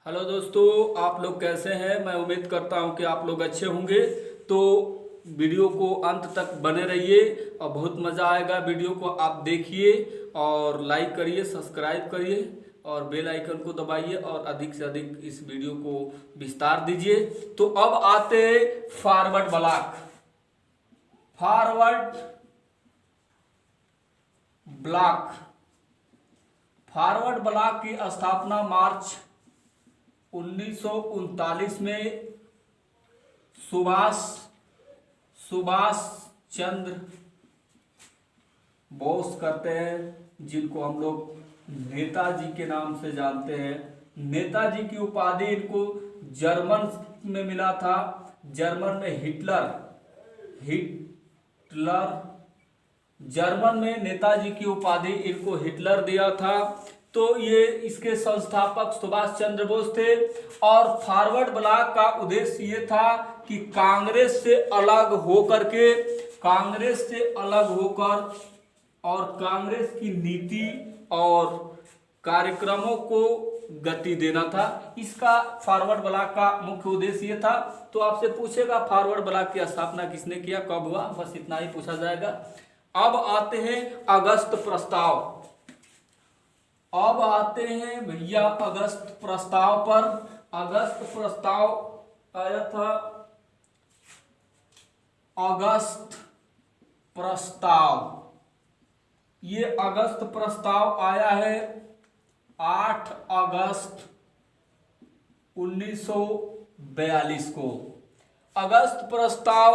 Hello दोस्तों, आप लोग कैसे हैं। मैं उम्मीद करता हूं कि आप लोग अच्छे होंगे। तो वीडियो को अंत तक बने रहिए और बहुत मज़ा आएगा। वीडियो को आप देखिए और लाइक करिए, सब्सक्राइब करिए और बेल आइकन को दबाइए और अधिक से अधिक इस वीडियो को विस्तार दीजिए। तो अब आते हैं forward block. Forward block forward block की स्थापना मार्च 1939 में सुभाष सुभाष चंद्र बोस करते हैं, जिनको हम लोग नेताजी के नाम से जानते हैं। नेताजी की उपाधि इनको जर्मन में मिला था। जर्मन में हिटलर हिटलर जर्मन में नेताजी की उपाधि इनको हिटलर दिया था। तो ये इसके संस्थापक सुभाष चंद्र बोस थे। और फॉरवर्ड ब्लॉक का उद्देश्य ये था कि कांग्रेस से अलग होकर और कांग्रेस की नीति और कार्यक्रमों को गति देना था। इसका फॉरवर्ड ब्लॉक का मुख्य उद्देश्य ये था। तो आपसे पूछेगा फॉरवर्ड ब्लॉक की स्थापना किसने किया, कब हुआ, बस इतना ही पूछा जाएगा। अब आते हैं अगस्त प्रस्ताव। अब आते हैं भैया अगस्त प्रस्ताव पर। अगस्त प्रस्ताव आया था। अगस्त प्रस्ताव, ये अगस्त प्रस्ताव आया है 8 अगस्त 1942 को। अगस्त प्रस्ताव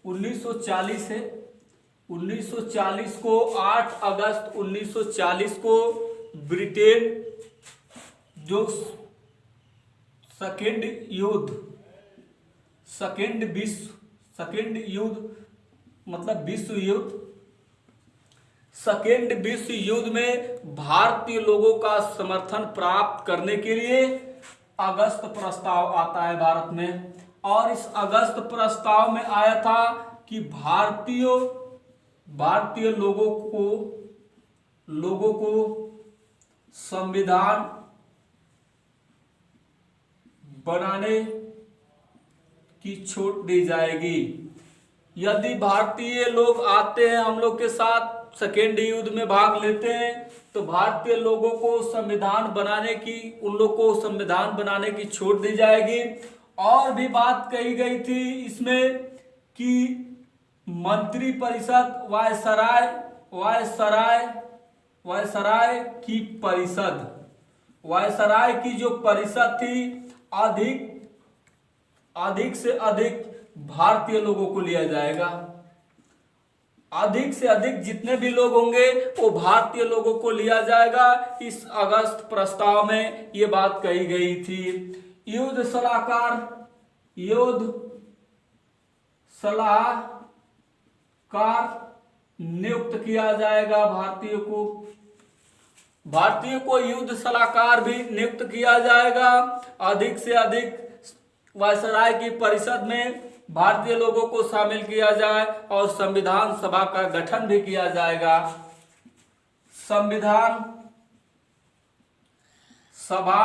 1940 है। 1940 को 8 अगस्त 1940 को ब्रिटेन जो सेकेंड युद्ध मतलब सेकेंड विश्व युद्ध में भारतीय लोगों का समर्थन प्राप्त करने के लिए अगस्त प्रस्ताव आता है भारत में। और इस अगस्त प्रस्ताव में आया था कि भारतीय लोगों को संविधान बनाने की छूट दी जाएगी। यदि भारतीय लोग आते हैं हम लोग के साथ, सेकेंड युद्ध में भाग लेते हैं, तो भारतीय लोगों को उन लोग को संविधान बनाने की छूट दी जाएगी। और भी बात कही गई थी इसमें कि मंत्री परिषद वायसराय की जो परिषद थी अधिक से अधिक भारतीय लोगों को लिया जाएगा। अधिक से अधिक जितने भी लोग होंगे वो भारतीय लोगों को लिया जाएगा। इस अगस्त प्रस्ताव में ये बात कही गई थी। युद्ध सलाहकार नियुक्त किया जाएगा। भारतीय को युद्ध सलाहकार भी नियुक्त किया जाएगा। अधिक से अधिक वायसराय की परिषद में भारतीय लोगों को शामिल किया जाए और संविधान सभा का गठन भी किया जाएगा। संविधान सभा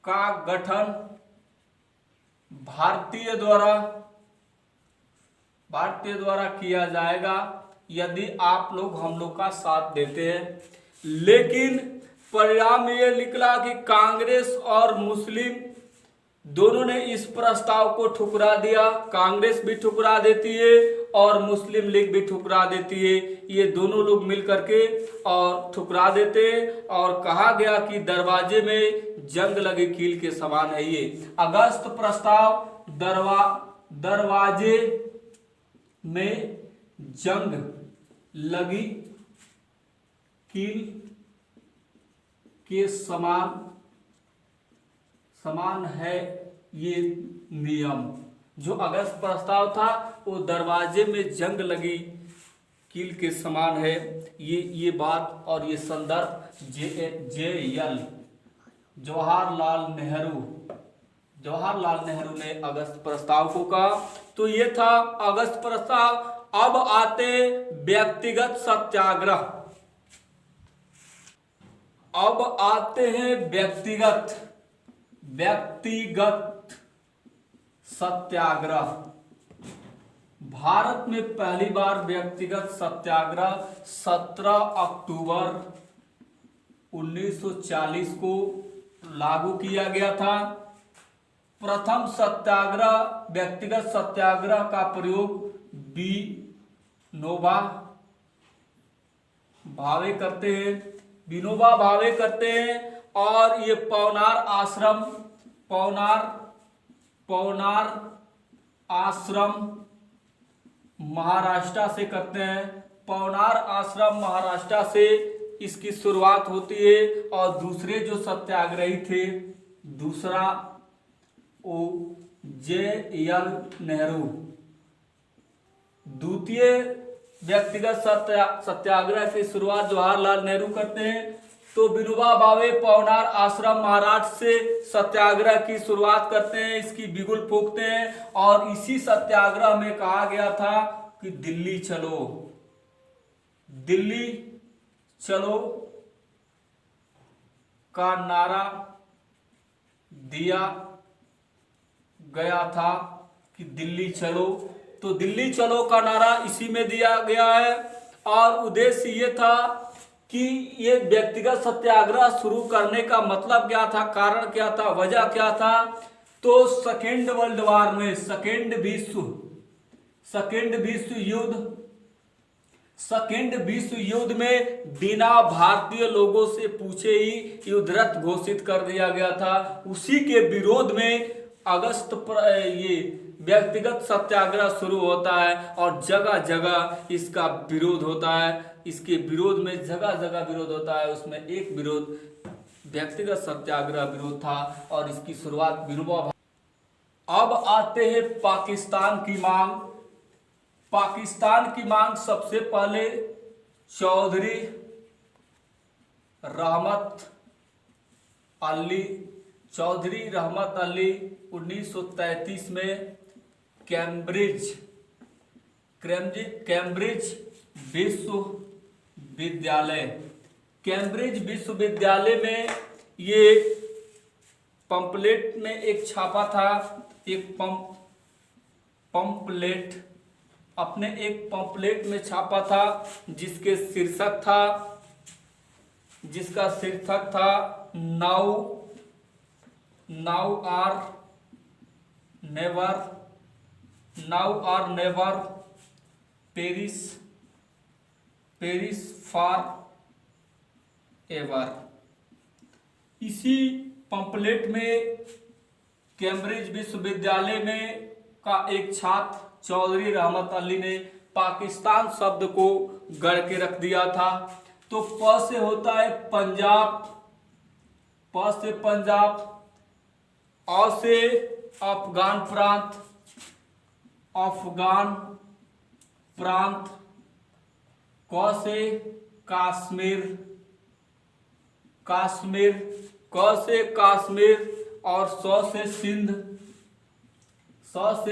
का गठन भारतीय द्वारा किया जाएगा यदि आप लोग हम लोग का साथ देते हैं। लेकिन परिणाम ये निकला कि कांग्रेस और मुस्लिम दोनों ने इस प्रस्ताव को ठुकरा दिया। कांग्रेस भी ठुकरा देती है और मुस्लिम लीग भी ठुकरा देती है। ये दोनों लोग मिलकर के और ठुकरा देते हैं। और कहा गया कि दरवाजे में जंग लगी कील के समान है। ये अगस्त प्रस्ताव दरवाजे में जंग लगी कील के समान है। ये नियम जो अगस्त प्रस्ताव था वो दरवाजे में जंग लगी कील के समान है। ये बात और ये संदर्भ JL जवाहरलाल नेहरू ने अगस्त प्रस्ताव को कहा। तो ये था अगस्त प्रस्ताव। अब आते व्यक्तिगत सत्याग्रह। अब आते हैं व्यक्तिगत व्यक्तिगत सत्याग्रह। भारत में पहली बार व्यक्तिगत सत्याग्रह 17 अक्टूबर 1940 को लागू किया गया था। प्रथम सत्याग्रह व्यक्तिगत सत्याग्रह का प्रयोग विनोबा भावे करते हैं, विनोबा भावे करते हैं। और ये पवनार आश्रम महाराष्ट्र से करते हैं। पवनार आश्रम महाराष्ट्र से इसकी शुरुआत होती है। और दूसरे जो सत्याग्रही थे, दूसरा जे.एल. नेहरू। द्वितीय व्यक्तिगत सत्याग्रह की शुरुआत जवाहरलाल नेहरू करते हैं। तो विनोबा भावे पवनार आश्रम महाराष्ट्र से सत्याग्रह की शुरुआत करते हैं, इसकी बिगुल फूंकते हैं। और इसी सत्याग्रह में कहा गया था कि दिल्ली चलो, दिल्ली चलो का नारा दिया गया था कि दिल्ली चलो। तो दिल्ली चलो का नारा इसी में दिया गया है। और उद्देश्य ये था कि ये व्यक्तिगत सत्याग्रह शुरू करने का मतलब क्या था, कारण क्या था, वजह क्या था। तो सेकेंड वर्ल्ड वॉर में, सेकेंड विश्व युद्ध में बिना भारतीय लोगों से पूछे ही युद्धरत घोषित कर दिया गया था। उसी के विरोध में अगस्त पर ये व्यक्तिगत सत्याग्रह शुरू होता है और जगह जगह इसका विरोध होता है। इसके विरोध में जगह जगह विरोध होता है। उसमें एक विरोध व्यक्तिगत सत्याग्रह विरोध था और इसकी शुरुआत विनोबा। अब आते हैं पाकिस्तान की मांग। पाकिस्तान की मांग सबसे पहले चौधरी रहमत अली 1933 में कैम्ब्रिज विश्वविद्यालय में ये पंपलेट में एक छापा था, एक पंपलेट अपने एक पंपलेट में छापा था जिसका शीर्षक था now or never Paris forever. इसी पंपलेट में कैम्ब्रिज विश्वविद्यालय में का एक छात्र चौधरी रहमत अली ने पाकिस्तान शब्द को गढ़ के रख दिया था। तो प से होता है पंजाब, प से पंजाब, अ से अफगान प्रांत, क से कश्मीर, क से कश्मीर और स से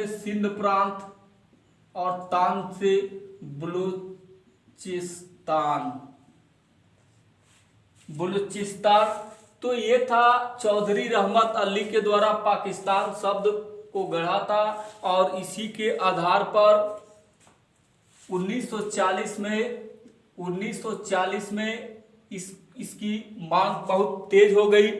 सिंध प्रांत और तान से बलूचिस्तान। तो ये था चौधरी रहमत अली के द्वारा पाकिस्तान शब्द को गढ़ा था। और इसी के आधार पर 1940 में इसकी मांग बहुत तेज हो गई।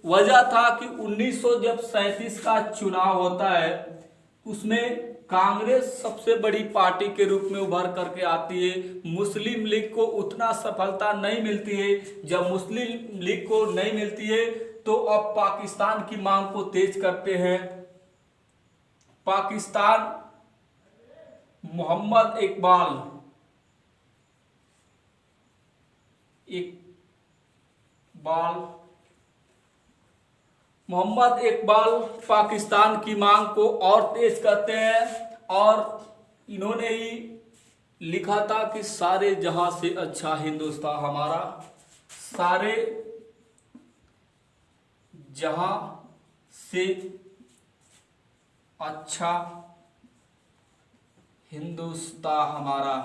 वजह था कि 1937 का चुनाव होता है, उसमें कांग्रेस सबसे बड़ी पार्टी के रूप में उभर करके आती है। मुस्लिम लीग को उतना सफलता नहीं मिलती है। जब मुस्लिम लीग को नहीं मिलती है तो अब पाकिस्तान की मांग को तेज करते हैं। पाकिस्तान मोहम्मद इकबाल पाकिस्तान की मांग को और तेज करते हैं। और इन्होंने ही लिखा था कि सारे जहां से अच्छा हिंदुस्तान हमारा, सारे जहां से अच्छा हिंदुस्तान हमारा,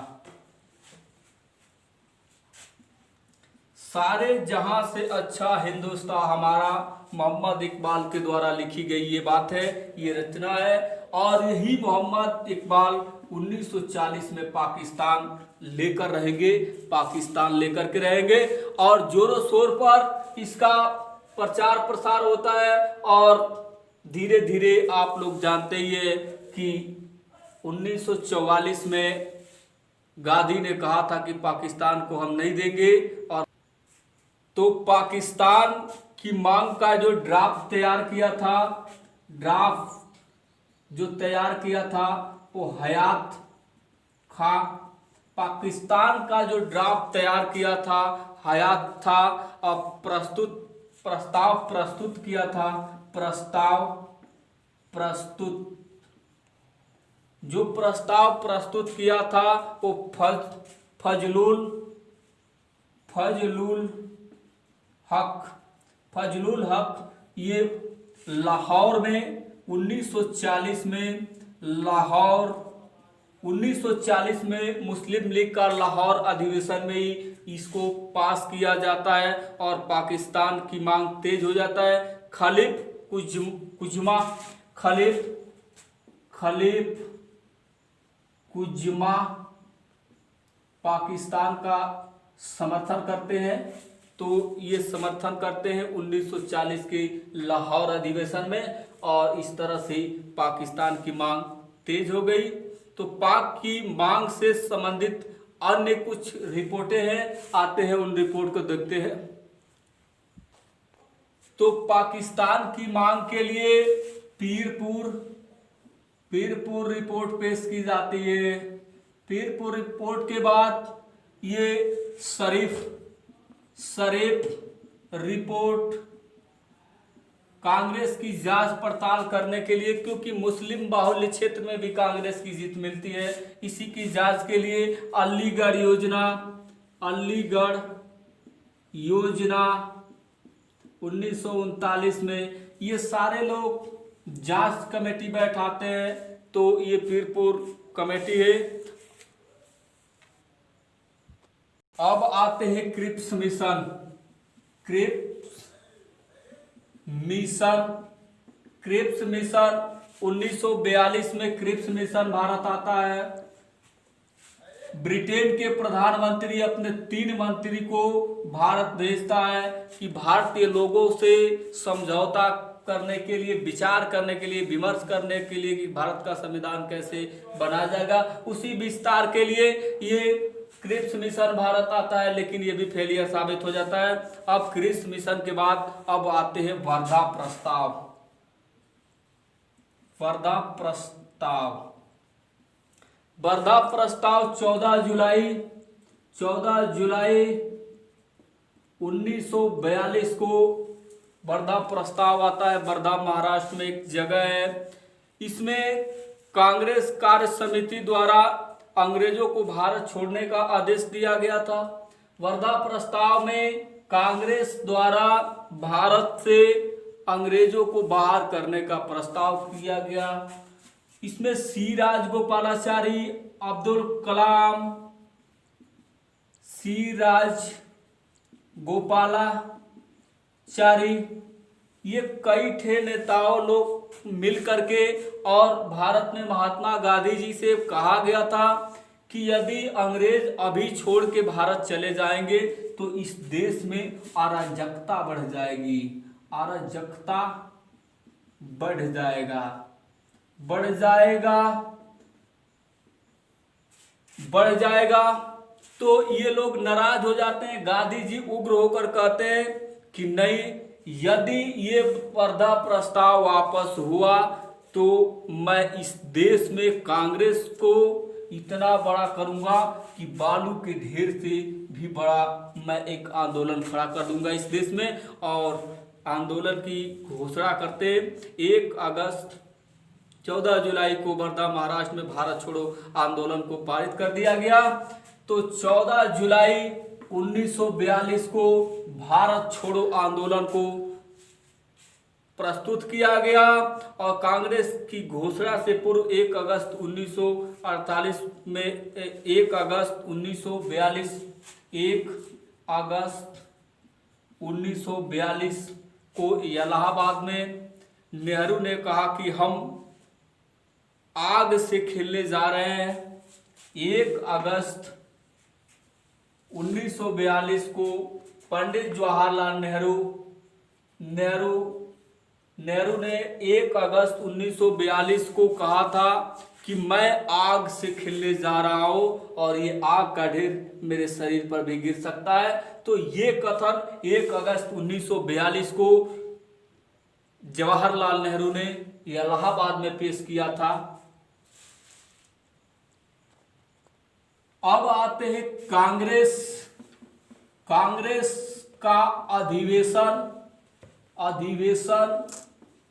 सारे जहां से अच्छा हिंदुस्तान हमारा मोहम्मद इकबाल के द्वारा लिखी गई ये बात है, ये रचना है। और यही मोहम्मद इकबाल 1940 में पाकिस्तान लेकर रहेंगे, पाकिस्तान लेकर के रहेंगे। और जोरों शोर पर इसका प्रचार प्रसार होता है। और धीरे धीरे आप लोग जानते ही है कि 1944 में गांधी ने कहा था कि पाकिस्तान को हम नहीं देंगे। और तो पाकिस्तान की मांग का जो ड्राफ्ट तैयार किया था, ड्राफ्ट जो तैयार किया था वो हयात खां, पाकिस्तान का जो ड्राफ्ट तैयार किया था हयात था। अब प्रस्ताव प्रस्तुत किया था, जो प्रस्ताव प्रस्तुत किया था वो फजलुल हक ये लाहौर में 1940 में मुस्लिम लीग का लाहौर अधिवेशन में ही इसको पास किया जाता है। और पाकिस्तान की मांग तेज हो जाता है। खलीफ कुज्मा पाकिस्तान का समर्थन करते हैं। तो ये समर्थन करते हैं 1940 के लाहौर अधिवेशन में। और इस तरह से पाकिस्तान की मांग तेज हो गई। तो पाक की मांग से संबंधित अन्य कुछ रिपोर्टें हैं, आते हैं उन रिपोर्ट को देखते हैं। तो पाकिस्तान की मांग के लिए पीरपुर रिपोर्ट पेश की जाती है। पीरपुर रिपोर्ट के बाद ये शरीफ रिपोर्ट कांग्रेस की जांच पड़ताल करने के लिए, क्योंकि मुस्लिम बाहुल्य क्षेत्र में भी कांग्रेस की जीत मिलती है, इसी की जांच के लिए अलीगढ़ योजना 1939 में ये सारे लोग जांच कमेटी बैठाते हैं। तो ये पीरपुर कमेटी है। अब आते हैं क्रिप्स मिशन 1942 में क्रिप्स मिशन भारत आता है। ब्रिटेन के प्रधानमंत्री अपने 3 मंत्री को भारत भेजता है कि भारतीय लोगों से समझौता करने के लिए, विचार करने के लिए, विमर्श करने के लिए कि भारत का संविधान कैसे बनाया जाएगा। उसी विस्तार के लिए ये क्रिप्स मिशन भारत आता है, लेकिन ये भी फेलियर साबित हो जाता है। अब क्रिप्स मिशन के बाद अब आते हैं वर्धा प्रस्ताव 14 जुलाई 1942 को वर्धा प्रस्ताव आता है। वर्धा महाराष्ट्र में एक जगह है। इसमें कांग्रेस कार्य समिति द्वारा अंग्रेजों को भारत छोड़ने का आदेश दिया गया था। वर्धा प्रस्ताव में कांग्रेस द्वारा भारत से अंग्रेजों को बाहर करने का प्रस्ताव किया गया। इसमें सी राजगोपालाचारी, अब्दुल कलाम, ये कई ठे नेताओं लोग मिल करके, और भारत में महात्मा गांधी जी से कहा गया था कि यदि अंग्रेज अभी छोड़ के भारत चले जाएंगे तो इस देश में अराजकता बढ़ जाएगा। तो ये लोग नाराज हो जाते हैं। गांधी जी उग्र होकर कहते हैं कि नहीं, यदि ये वर्धा प्रस्ताव वापस हुआ तो मैं इस देश में कांग्रेस को इतना बड़ा करूंगा कि बालू के ढेर से भी बड़ा मैं एक आंदोलन खड़ा कर दूंगा इस देश में। और आंदोलन की घोषणा करते 14 जुलाई को वर्धा महाराष्ट्र में भारत छोड़ो आंदोलन को पारित कर दिया गया। तो 14 जुलाई 1942 को भारत छोड़ो आंदोलन को प्रस्तुत किया गया। और कांग्रेस की घोषणा से पूर्व 1 अगस्त 1948 में 1 अगस्त 1942 को इलाहाबाद में नेहरू ने कहा कि हम आग से खेलने जा रहे हैं। 1 अगस्त 1942 को पंडित जवाहरलाल नेहरू ने 1 अगस्त 1942 को कहा था कि मैं आग से खेलने जा रहा हूं और ये आग का ढेर मेरे शरीर पर भी गिर सकता है। तो ये कथन 1 अगस्त 1942 को जवाहरलाल नेहरू ने इलाहाबाद में पेश किया था। अब आते हैं कांग्रेस का अधिवेशन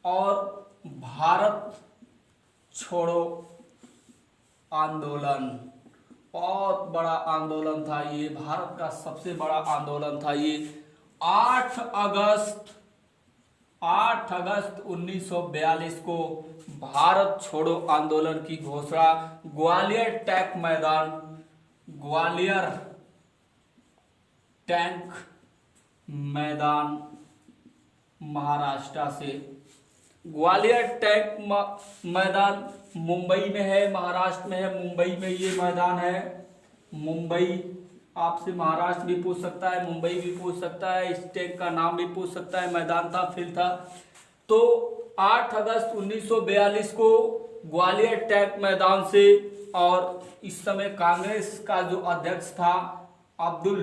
और भारत छोड़ो आंदोलन। बहुत बड़ा आंदोलन था ये, भारत का सबसे बड़ा आंदोलन था ये। 8 अगस्त 1942 को भारत छोड़ो आंदोलन की घोषणा ग्वालियर टैंक मैदान महाराष्ट्र से। ग्वालियर टैंक मैदान मुंबई में है, महाराष्ट्र में है। मुंबई में ये मैदान है। मुंबई आपसे महाराष्ट्र भी पूछ सकता है, मुंबई भी पूछ सकता है, इस टैंक का नाम भी पूछ सकता है, मैदान था, फील्ड था। तो 8 अगस्त 1942 को ग्वालियर टैंक मैदान से, और इस समय कांग्रेस का जो अध्यक्ष था अब्दुल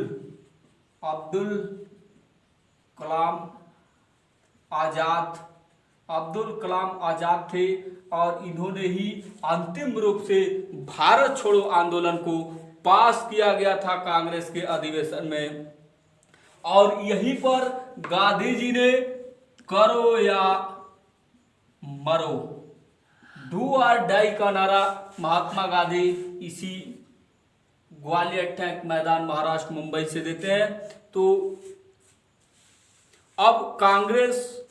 कलाम आजाद थे, और इन्होंने ही अंतिम रूप से भारत छोड़ो आंदोलन को पास किया गया था कांग्रेस के अधिवेशन में। और यहीं पर गांधी जी ने करो या मरो, डू और डाई का नारा महात्मा गांधी इसी ग्वालियर टैंक मैदान महाराष्ट्र मुंबई से देते हैं। तो अब कांग्रेस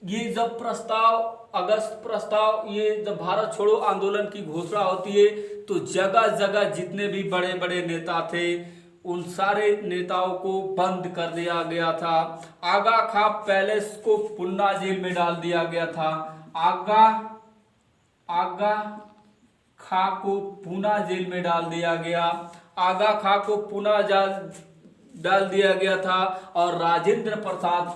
ये जब प्रस्ताव ये जब भारत छोड़ो आंदोलन की घोषणा होती है तो जगह जगह जितने भी बड़े बड़े नेता थे उन सारे नेताओं को बंद कर दिया गया था। आगा खां पैलेस को पुन्ना जेल में डाल दिया गया था। आगा खां को पूना जेल में डाल दिया गया। आगा खां को पूना डाल दिया गया था। और राजेंद्र प्रसाद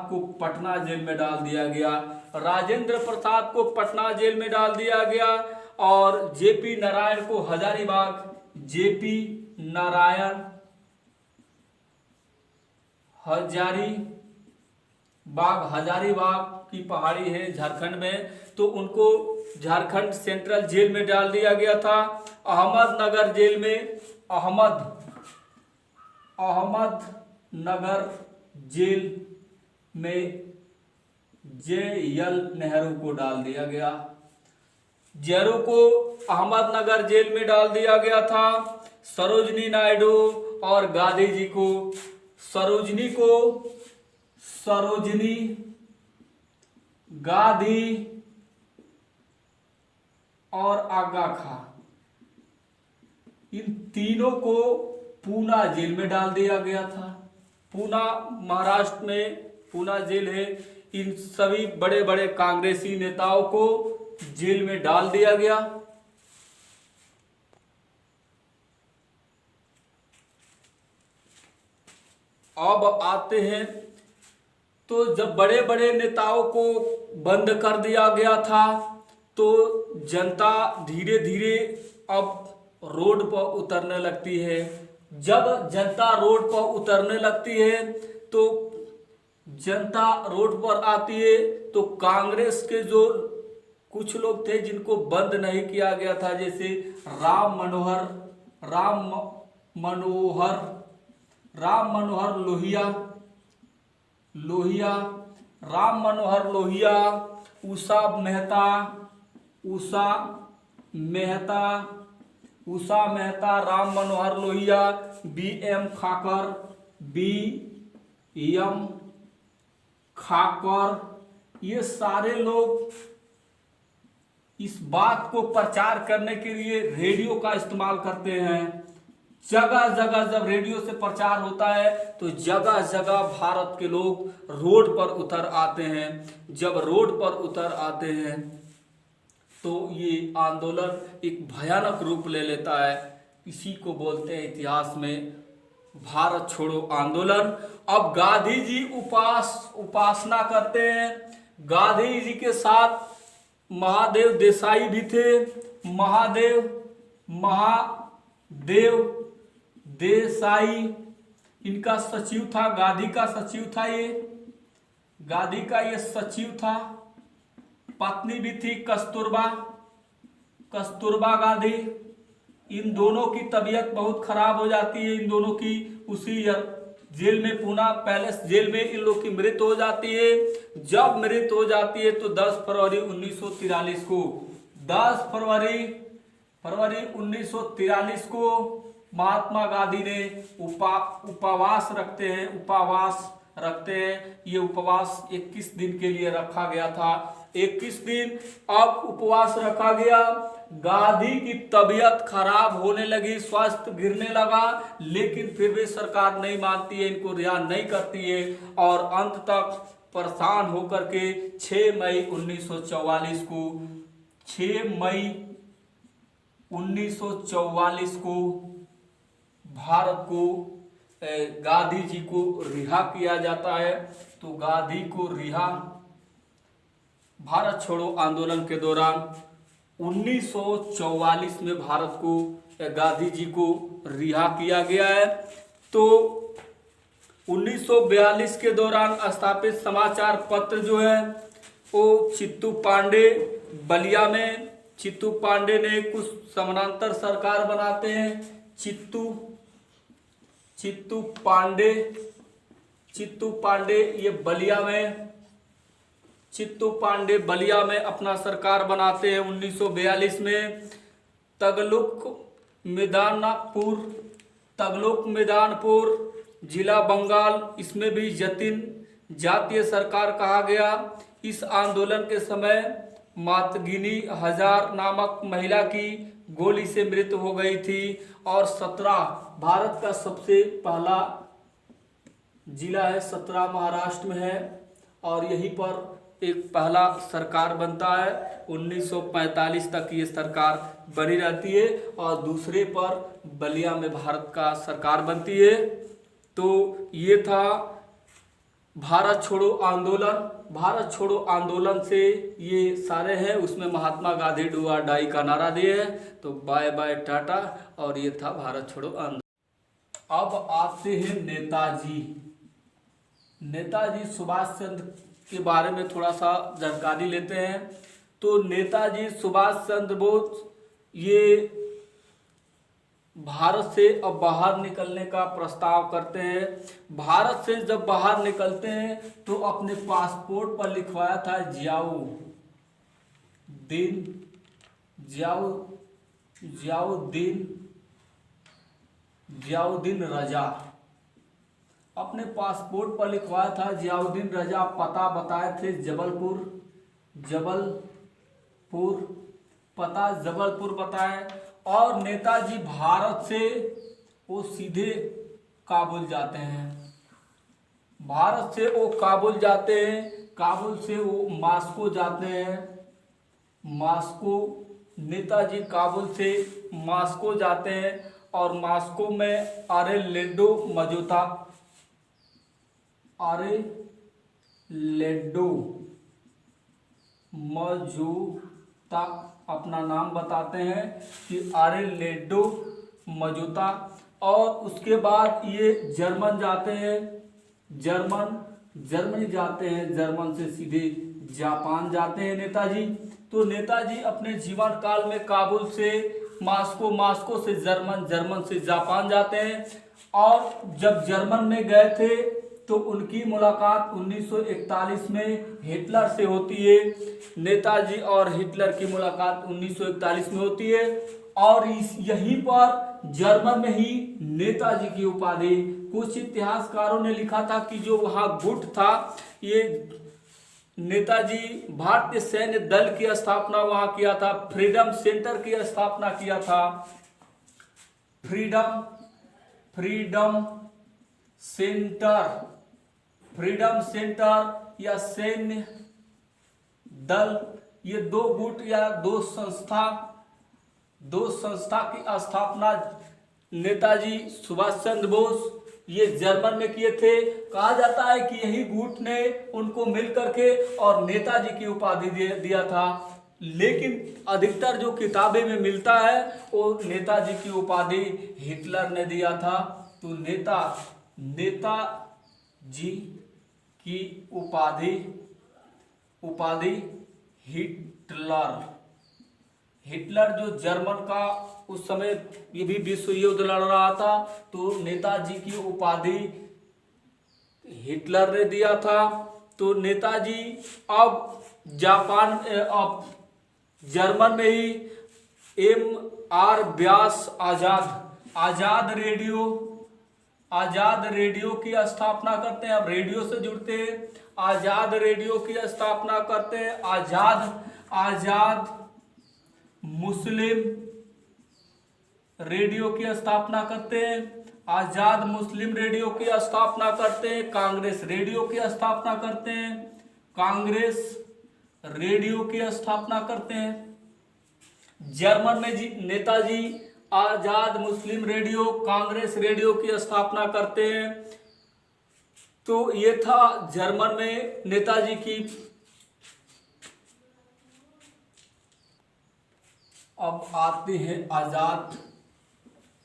को पटना जेल में डाल दिया गया। राजेंद्र प्रसाद को पटना जेल में डाल दिया गया और जेपी नारायण को हजारीबाग की पहाड़ी है झारखंड में, तो उनको झारखंड सेंट्रल जेल में डाल दिया गया था। अहमदनगर जेल में जे.एल. नेहरू को डाल दिया गया। नेहरू को अहमदनगर जेल में डाल दिया गया था। सरोजनी नायडू और गांधी जी को सरोजनी गांधी और आगा खां, इन तीनों को पूना जेल में डाल दिया गया था। पूना महाराष्ट्र में पूना जेल है। इन सभी बड़े बड़े कांग्रेसी नेताओं को जेल में डाल दिया गया। अब आते हैं तो जब बड़े बड़े नेताओं को बंद कर दिया गया था तो जनता धीरे धीरे अब रोड पर उतरने लगती है। जब जनता रोड पर उतरने लगती है तो जनता रोड पर आती है तो कांग्रेस के जो कुछ लोग थे जिनको बंद नहीं किया गया था, जैसे राम मनोहर लोहिया, उषा मेहता, राम मनोहर लोहिया, बी.एम. खाकर, ये सारे लोग इस बात को प्रचार करने के लिए रेडियो का इस्तेमाल करते हैं जगह जगह जब रेडियो से प्रचार होता है तो जगह जगह भारत के लोग रोड पर उतर आते हैं। जब रोड पर उतर आते हैं तो ये आंदोलन एक भयानक रूप ले लेता है। इसी को बोलते हैं इतिहास में भारत छोड़ो आंदोलन। अब गांधी जी उपासना करते हैं। गांधी जी के साथ महादेव देसाई भी थे। महादेव देसाई इनका सचिव था, गांधी का सचिव था, ये गांधी का ये सचिव था। पत्नी भी थी कस्तूरबा गांधी। इन दोनों की तबीयत बहुत खराब हो जाती है। इन दोनों की उसी जेल में, पूना पैलेस जेल में इन लोग की मृत्यु हो जाती है। जब मृत्यु हो जाती है तो 10 फरवरी 1943 को 10 फरवरी 1943 को महात्मा गांधी ने उपवास रखते हैं। ये उपवास 21 दिन के लिए रखा गया था। 21 दिन अब उपवास रखा गया। गांधी की तबीयत खराब होने लगी, स्वास्थ्य गिरने लगा, लेकिन फिर भी सरकार नहीं मानती है, इनको रिहा नहीं करती है। और अंत तक परेशान होकर के 6 मई 1944 को भारत को गांधी जी को रिहा किया जाता है। तो गांधी को रिहा भारत छोड़ो आंदोलन के दौरान 1944 में भारत को गांधी जी को रिहा किया गया है। तो 1942 के दौरान स्थापित समाचार पत्र जो है वो चित्तू पांडे ने कुछ समानांतर सरकार बनाते हैं। चित्तू पांडे ये बलिया में अपना सरकार बनाते हैं। 1942 में तगलुक मैदानपुर जिला बंगाल, इसमें भी जातीय सरकार कहा गया। इस आंदोलन के समय मातगिनी हजार नामक महिला की गोली से मृत्यु हो गई थी। और 17 भारत का सबसे पहला जिला है, 17 महाराष्ट्र में है। और यहीं पर एक पहला सरकार बनता है। 1945 तक ये सरकार बनी रहती है और दूसरे पर बलिया में भारत का सरकार बनती है। तो ये था भारत छोड़ो आंदोलन। भारत छोड़ो आंदोलन से ये सारे हैं, उसमें महात्मा गांधी डू और डाई का नारा दिए है। तो बाय बाय टाटा। और ये था भारत छोड़ो आंदोलन। अब आते हैं नेताजी सुभाष चंद्र के बारे में थोड़ा सा जानकारी लेते हैं। तो नेताजी सुभाष चंद्र बोस ये भारत से अब बाहर निकलने का प्रस्ताव करते हैं। भारत से जब बाहर निकलते हैं तो अपने पासपोर्ट पर लिखवाया था जियाउद्दीन रजा। अपने पासपोर्ट पर लिखवाया था जियाउद्दीन रजा। पता बताए थे जबलपुर बताए। और नेताजी भारत से वो सीधे काबुल जाते हैं। भारत से वो काबुल जाते हैं। काबुल से वो मास्को जाते हैं। नेताजी काबुल से मास्को जाते हैं। और मास्को में आरेलेडो मजूता अपना नाम बताते हैं कि आरेलेडो मजूता। और उसके बाद ये जर्मन जाते हैं। जर्मनी जाते हैं। जर्मन से सीधे जापान जाते हैं नेताजी। तो नेताजी अपने जीवन काल में काबुल से मास्को से जर्मन से जापान जाते हैं। और जब जर्मन में गए थे तो उनकी मुलाकात 1941 में हिटलर से होती है। नेताजी और हिटलर की मुलाकात 1941 में होती है। और यहीं पर जर्मन में ही नेताजी की उपाधि, कुछ इतिहासकारों ने लिखा था कि जो वहाँ गुट था, ये नेताजी भारतीय सैन्य दल की स्थापना वहाँ किया था। फ्रीडम सेंटर की स्थापना किया था। Freedom freedom centre, freedom centre या सैन्य दल, ये दो गुट या दो संस्था की स्थापना नेताजी सुभाष चंद्र बोस ये जर्मन में किए थे। कहा जाता है कि यही गुट ने उनको मिल करके और नेताजी की उपाधि दिया था, लेकिन अधिकतर जो किताबें में मिलता है वो नेताजी की उपाधि हिटलर ने दिया था। तो नेताजी की उपाधि हिटलर जो जर्मन का उस समय ये भी विश्व युद्ध लड़ रहा था, तो नेताजी की उपाधि हिटलर ने दिया था। तो नेताजी अब जर्मन में ही M.R. व्यास आजाद रेडियो की स्थापना करते हैं। अब रेडियो से जुड़ते हैं, आजाद रेडियो की स्थापना करते हैं। आजाद मुस्लिम रेडियो की स्थापना करते हैं, आजाद मुस्लिम रेडियो की स्थापना करते हैं। कांग्रेस रेडियो की स्थापना करते हैं, कांग्रेस रेडियो की स्थापना करते हैं। जर्मन में नेताजी आजाद मुस्लिम रेडियो, कांग्रेस रेडियो की स्थापना करते हैं। तो ये था जर्मन में नेताजी की। अब आते हैं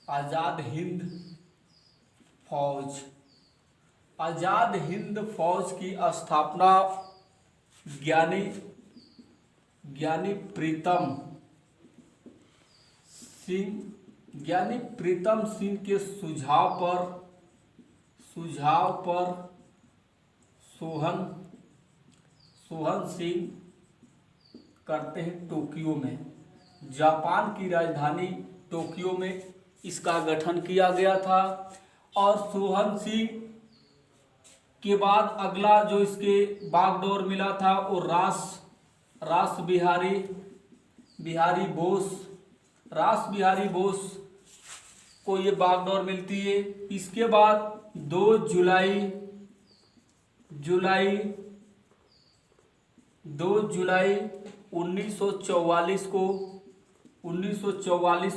आजाद हिंद फौज। आजाद हिंद फौज की स्थापना ज्ञानी प्रीतम सिंह के सुझाव पर सोहन सिंह करते हैं टोक्यो में। जापान की राजधानी टोक्यो में इसका गठन किया गया था। और सोहन सिंह के बाद अगला जो इसके बागडोर मिला था वो रास बिहारी बोस को ये बागडोर मिलती है। इसके बाद 2 जुलाई 1944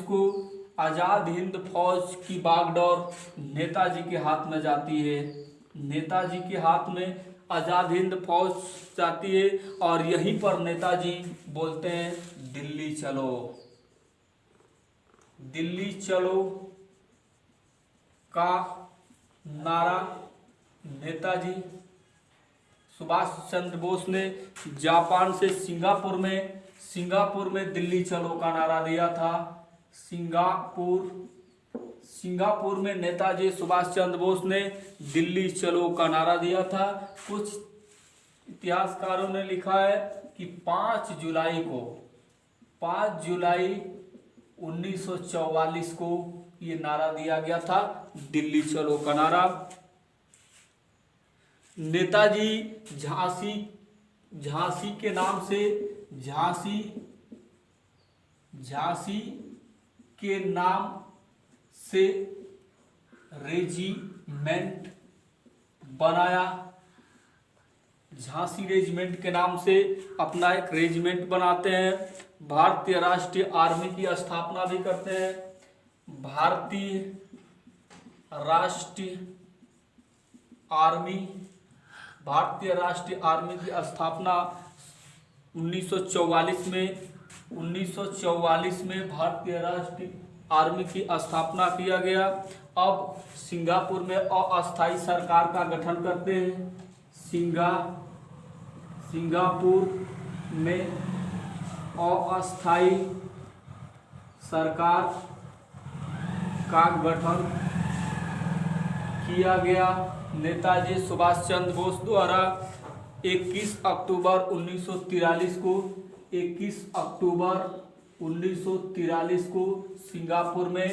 को आजाद हिंद फौज की बागडोर नेताजी के हाथ में जाती है। नेताजी के हाथ में आजाद हिंद फौज जाती है और यहीं पर नेताजी बोलते हैं दिल्ली चलो का नारा नेताजी सुभाष चंद्र बोस ने जापान से सिंगापुर में दिल्ली चलो का नारा दिया था। सिंगापुर में नेताजी सुभाष चंद्र बोस ने दिल्ली चलो का नारा दिया था। कुछ इतिहासकारों ने लिखा है कि 5 जुलाई 1944 को ये नारा दिया गया था, दिल्ली चलो का नारा। नेताजी झांसी के नाम से रेजिमेंट बनाया। झांसी रेजिमेंट के नाम से अपना एक रेजिमेंट बनाते हैं। भारतीय राष्ट्रीय आर्मी की स्थापना भी करते हैं। भारतीय राष्ट्रीय आर्मी की स्थापना 1944 में भारतीय राष्ट्रीय आर्मी की स्थापना किया गया। अब सिंगापुर में अस्थायी सरकार का गठन करते हैं। सिंगापुर में अस्थायी सरकार का गठन किया गया नेताजी सुभाष चंद्र बोस द्वारा 21 अक्टूबर 1943 को सिंगापुर में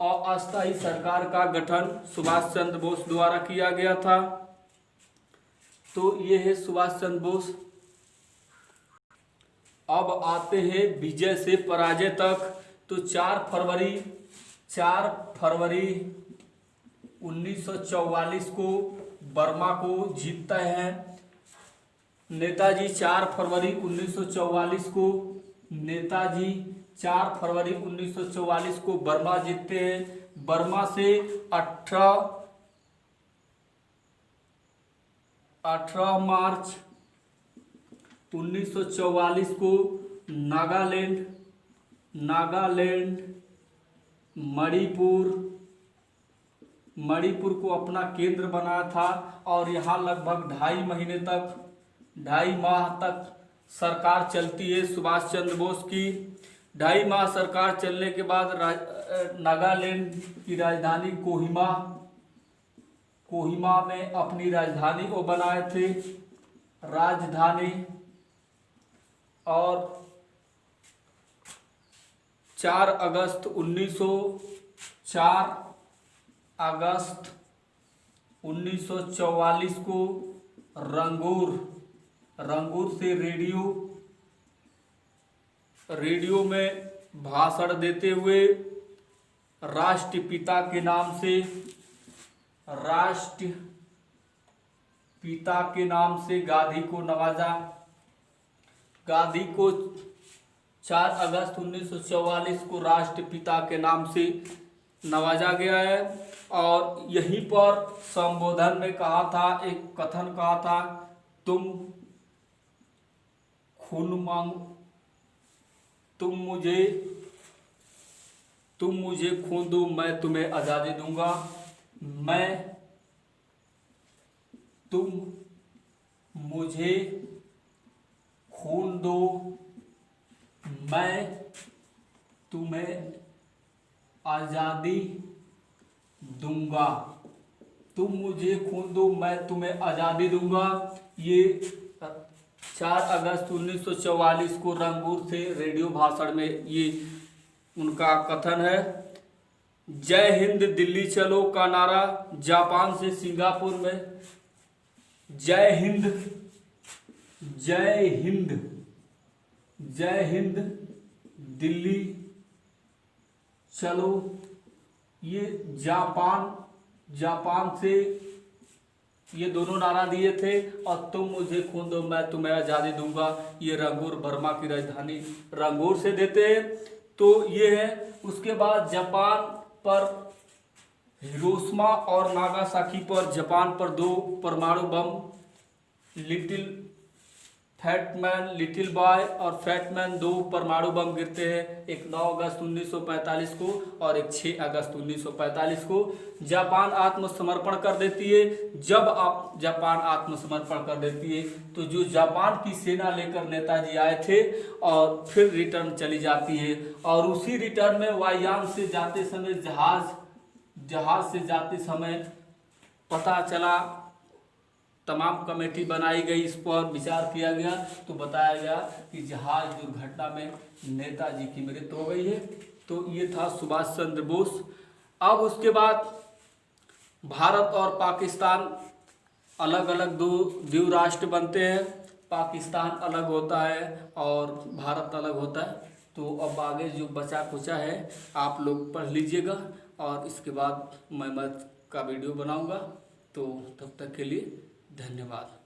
अस्थायी सरकार का गठन सुभाष चंद्र बोस द्वारा किया गया था। तो ये है सुभाष चंद्र बोस। अब आते हैं विजय से पराजय तक। तो 4 फरवरी 1944 को बर्मा को जीतते हैं। नेताजी 4 फरवरी 1944 को नेताजी 4 फरवरी 1944 को बर्मा जीतते हैं। बर्मा से 18 मार्च 1944 को नागालैंड मणिपुर को अपना केंद्र बनाया था और यहाँ लगभग 2.5 माह तक सरकार चलती है सुभाष चंद्र बोस की। 2.5 माह सरकार चलने के बाद नागालैंड की राजधानी कोहिमा में अपनी राजधानी को बनाए थे और 4 अगस्त 1944 को रंगूर से रेडियो में भाषण देते हुए राष्ट्रपिता के नाम से गांधी को नवाजा। गांधी को 4 अगस्त 1944 को राष्ट्रपिता के नाम से नवाजा गया है और यहीं पर संबोधन में कहा था, एक कथन कहा था, तुम मुझे खून दो, मैं तुम्हें आज़ादी दूंगा। तुम मुझे खून दो, मैं तुम्हें आज़ादी दूंगा। तुम मुझे खून दो, मैं तुम्हें आज़ादी दूंगा। ये 4 अगस्त 1944 को रंगूर से रेडियो भाषण में ये उनका कथन है। जय हिंद दिल्ली चलो का नारा जापान से सिंगापुर में जय हिंद दिल्ली चलो, ये जापान से ये दोनों नारा दिए थे और तुम मुझे खून दो, मैं तुम्हें आज़ादी दूंगा, ये रंगूर बर्मा की राजधानी रंगूर से देते हैं। तो ये है। उसके बाद जापान पर हिरोशिमा और नागासाकी पर जापान पर 2 परमाणु बम लिटिल बॉय और फैटमैन 2 परमाणु बम गिरते हैं। एक 9 अगस्त 1945 को और एक 6 अगस्त 1945 को। जापान आत्मसमर्पण कर देती है। जब जापान आत्मसमर्पण कर देती है तो जो जापान की सेना लेकर नेताजी आए थे और फिर रिटर्न चली जाती है और उसी रिटर्न में वायुयान से जाते समय जहाज से जाते समय पता चला, तमाम कमेटी बनाई गई, इस पर विचार किया गया तो बताया गया कि जहाज दुर्घटना में नेताजी की मृत्यु हो गई है। तो ये था सुभाष चंद्र बोस। अब उसके बाद भारत और पाकिस्तान अलग अलग दो द्वीप राष्ट्र बनते हैं। पाकिस्तान अलग होता है और भारत अलग होता है। तो अब आगे जो बचा कुचा है आप लोग पढ़ लीजिएगा और इसके बाद मैं मत का वीडियो बनाऊंगा। तो तब तक के लिए धन्यवाद।